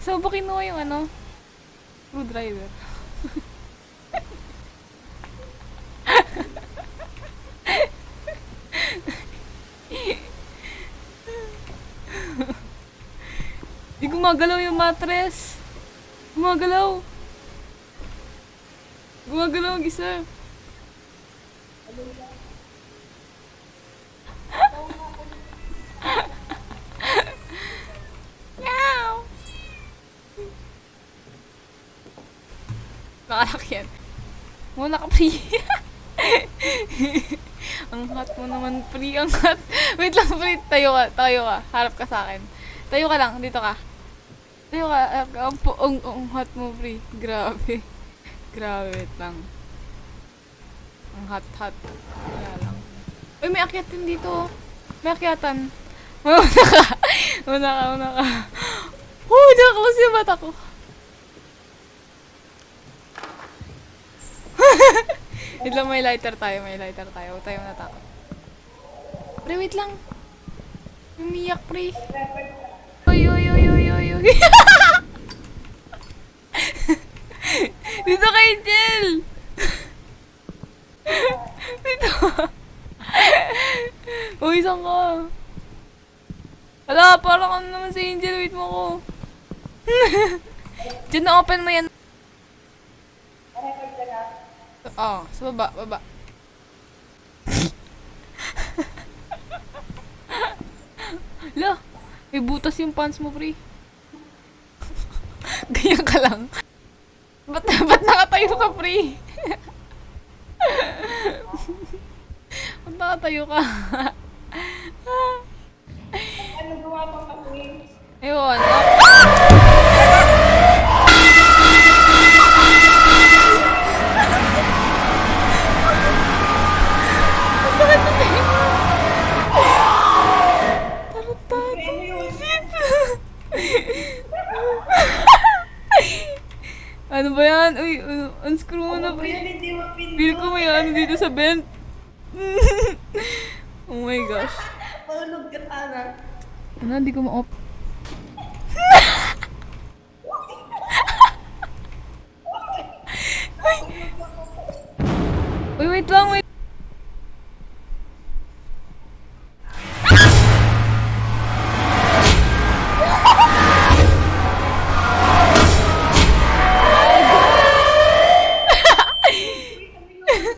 So, ba kinuha yung ano? Screwdriver. Di gumagalaw yung mattress. Gumagalaw. Gumagalaw ang isa. Meow! Nakalak yan. Muna ka, pre. Ang hot mo naman, pre. Ang hot. Wait lang, pre. Tayo ka. Tayo ka. Harap ka sa akin. Tayo ka lang. Dito ka. Tayo ka. Harap ka. Ang hot mo, pre. Grabe. Grabe. Wait lang. Ang hot. Wala lang. Uy, may akyatan dito. May akyatan. Una ka. Oh, nakaklose yung mata ko. Wait lang, may lighter tayo. Huwag tayo natakot. Pre, wait lang. Umiyak, pre. Uy. Dito kay Angel. Dito. Uy, saan ka? Hala, parang ano naman si Angel. Wait mo ko. Diyan na open mo yan. Oo, sa baba. Hala, may butas yung pants mo, pre. Ganyan ka lang. Ba't nakatayo ka, pre? Ba't nakatayo ka? Ano gawa mo kasi? Ayun. Ano ba yan? Uy, unscrew mo na, pre. Feel ko may ano dito sa vent. Oh my gosh. Mahulog ka, Tara. Ano, hindi ko ma-off. Uy, wait lang,